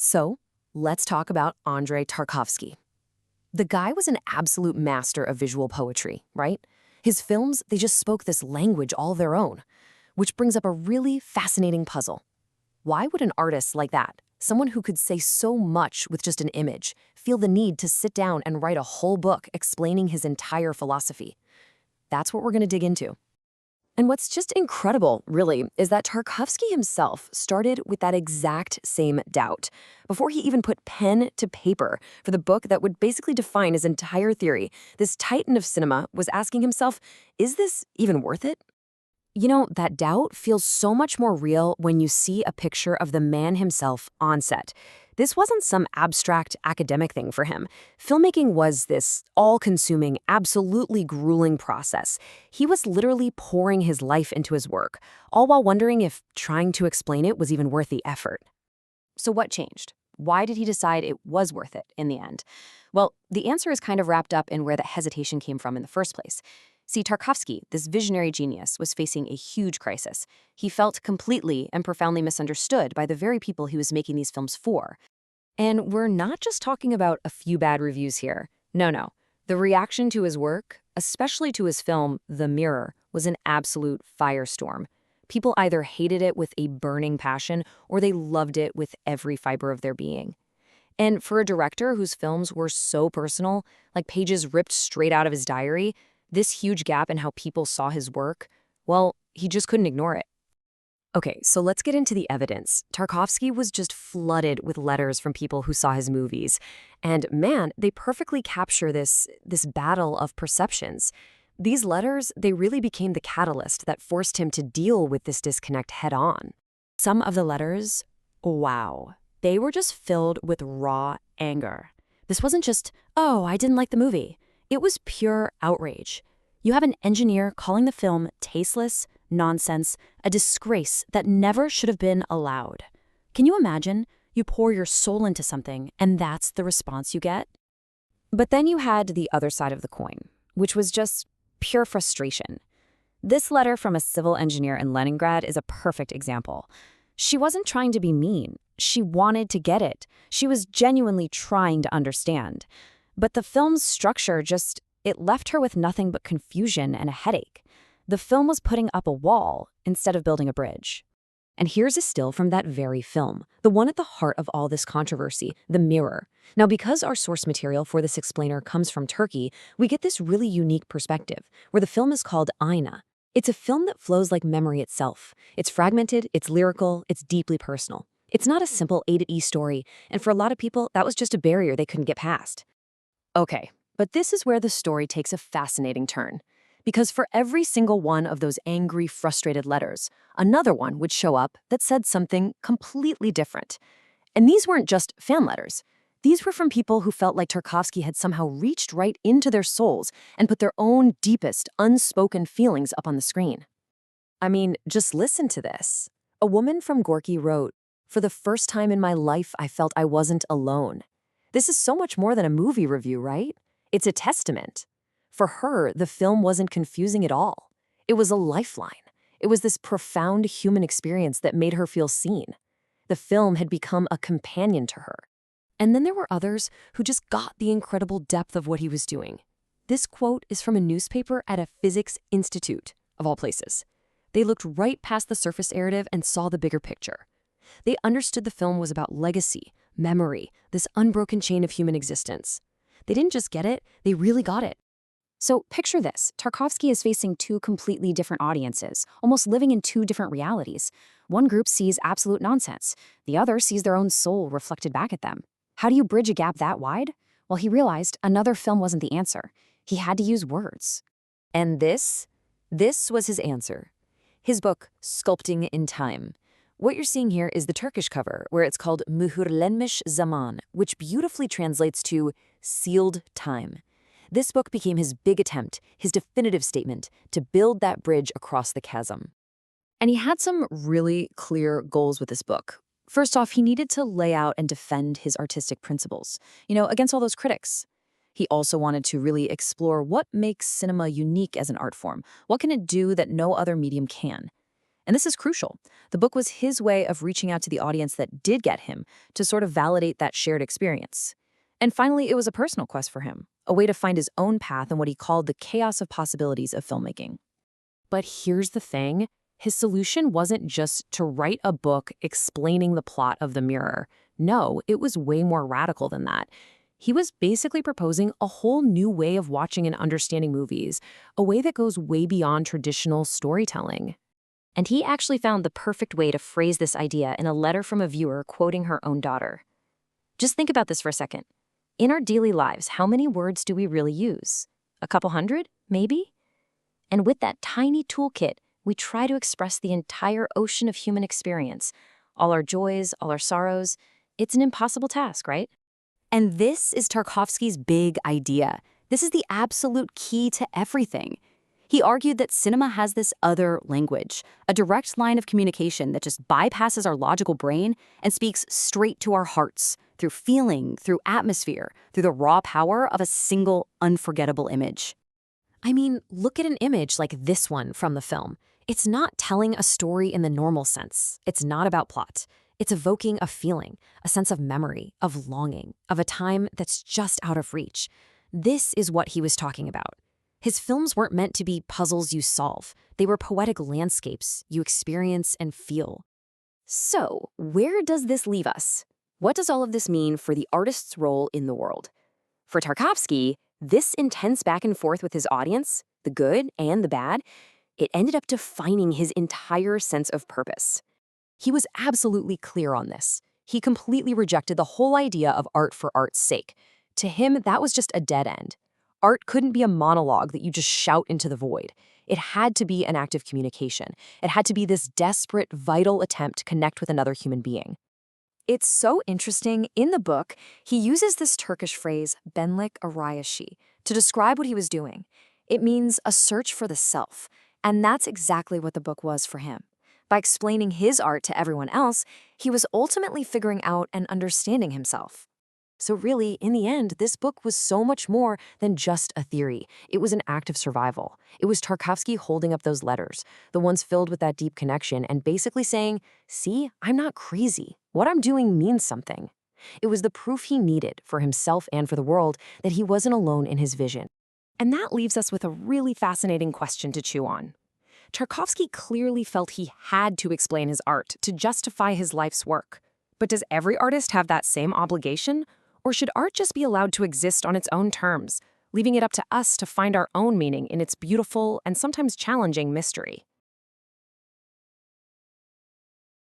So, let's talk about Andrey Tarkovsky. The guy was an absolute master of visual poetry, right? His films, they just spoke this language all their own, which brings up a really fascinating puzzle. Why would an artist like that, someone who could say so much with just an image, feel the need to sit down and write a whole book explaining his entire philosophy? That's what we're going to dig into. And what's just incredible, really, is that Tarkovsky himself started with that exact same doubt before he even put pen to paper for the book that would basically define his entire theory. This titan of cinema was asking himself, is this even worth it? You know, that doubt feels so much more real when you see a picture of the man himself on set. This wasn't some abstract academic thing for him. Filmmaking was this all-consuming, absolutely grueling process. He was literally pouring his life into his work, all while wondering if trying to explain it was even worth the effort. So what changed? Why did he decide it was worth it in the end? Well, the answer is kind of wrapped up in where the hesitation came from in the first place. See, Tarkovsky, this visionary genius, was facing a huge crisis. He felt completely and profoundly misunderstood by the very people he was making these films for. And we're not just talking about a few bad reviews here. No. The reaction to his work, especially to his film, The Mirror, was an absolute firestorm. People either hated it with a burning passion or they loved it with every fiber of their being. And for a director whose films were so personal, like pages ripped straight out of his diary, this huge gap in how people saw his work, well, he just couldn't ignore it. Okay, so let's get into the evidence. Tarkovsky was just flooded with letters from people who saw his movies. And man, they perfectly capture this battle of perceptions. These letters, they really became the catalyst that forced him to deal with this disconnect head on. Some of the letters, wow, they were just filled with raw anger. This wasn't just, oh, I didn't like the movie. It was pure outrage. You have an engineer calling the film tasteless, nonsense, a disgrace that never should have been allowed. Can you imagine? You pour your soul into something, and that's the response you get? But then you had the other side of the coin, which was just pure frustration. This letter from a civil engineer in Leningrad is a perfect example. She wasn't trying to be mean. She wanted to get it. She was genuinely trying to understand. But the film's structure it left her with nothing but confusion and a headache. The film was putting up a wall instead of building a bridge. And here's a still from that very film, the one at the heart of all this controversy, The Mirror. Now, because our source material for this explainer comes from Turkey, we get this really unique perspective, where the film is called Ayna. It's a film that flows like memory itself. It's fragmented, it's lyrical, it's deeply personal. It's not a simple A to E story, and for a lot of people, that was just a barrier they couldn't get past. Okay, but this is where the story takes a fascinating turn. Because for every single one of those angry, frustrated letters, another one would show up that said something completely different. And these weren't just fan letters. These were from people who felt like Tarkovsky had somehow reached right into their souls and put their own deepest, unspoken feelings up on the screen. I mean, just listen to this. A woman from Gorky wrote, "For the first time in my life, I felt I wasn't alone." This is so much more than a movie review, right? It's a testament. For her, the film wasn't confusing at all. It was a lifeline. It was this profound human experience that made her feel seen. The film had become a companion to her. And then there were others who just got the incredible depth of what he was doing. This quote is from a newspaper at a physics institute, of all places. They looked right past the surface narrative and saw the bigger picture. They understood the film was about legacy, memory, this unbroken chain of human existence. They didn't just get it, they really got it. So picture this. Tarkovsky is facing two completely different audiences, almost living in two different realities. One group sees absolute nonsense. The other sees their own soul reflected back at them. How do you bridge a gap that wide? Well, he realized another film wasn't the answer. He had to use words. And this was his answer. His book, Sculpting in Time. What you're seeing here is the Turkish cover, where it's called Mühürlenmiş Zaman, which beautifully translates to sealed time. This book became his big attempt, his definitive statement, to build that bridge across the chasm. And he had some really clear goals with this book. First off, he needed to lay out and defend his artistic principles, against all those critics. He also wanted to really explore what makes cinema unique as an art form. What can it do that no other medium can? And this is crucial. The book was his way of reaching out to the audience that did get him to sort of validate that shared experience. And finally, it was a personal quest for him, a way to find his own path in what he called the chaos of possibilities of filmmaking. But here's the thing. His solution wasn't just to write a book explaining the plot of The Mirror. No, it was way more radical than that. He was basically proposing a whole new way of watching and understanding movies, a way that goes way beyond traditional storytelling. And he actually found the perfect way to phrase this idea in a letter from a viewer quoting her own daughter. Just think about this for a second. In our daily lives, how many words do we really use? A couple hundred, maybe? And with that tiny toolkit, we try to express the entire ocean of human experience, all our joys, all our sorrows. It's an impossible task, right? And this is Tarkovsky's big idea. This is the absolute key to everything. He argued that cinema has this other language, a direct line of communication that just bypasses our logical brain and speaks straight to our hearts, through feeling, through atmosphere, through the raw power of a single unforgettable image. I mean, look at an image like this one from the film. It's not telling a story in the normal sense. It's not about plot. It's evoking a feeling, a sense of memory, of longing, of a time that's just out of reach. This is what he was talking about. His films weren't meant to be puzzles you solve. They were poetic landscapes you experience and feel. So, where does this leave us? What does all of this mean for the artist's role in the world? For Tarkovsky, this intense back and forth with his audience, the good and the bad, it ended up defining his entire sense of purpose. He was absolutely clear on this. He completely rejected the whole idea of art for art's sake. To him, that was just a dead end. Art couldn't be a monologue that you just shout into the void. It had to be an act of communication. It had to be this desperate, vital attempt to connect with another human being. It's so interesting. In the book, he uses this Turkish phrase, benlik arayashi, to describe what he was doing. It means a search for the self. And that's exactly what the book was for him. By explaining his art to everyone else, he was ultimately figuring out and understanding himself. So really, in the end, this book was so much more than just a theory. It was an act of survival. It was Tarkovsky holding up those letters, the ones filled with that deep connection, and basically saying, see, I'm not crazy. What I'm doing means something. It was the proof he needed for himself and for the world that he wasn't alone in his vision. And that leaves us with a really fascinating question to chew on. Tarkovsky clearly felt he had to explain his art to justify his life's work. But does every artist have that same obligation? Or should art just be allowed to exist on its own terms, leaving it up to us to find our own meaning in its beautiful and sometimes challenging mystery?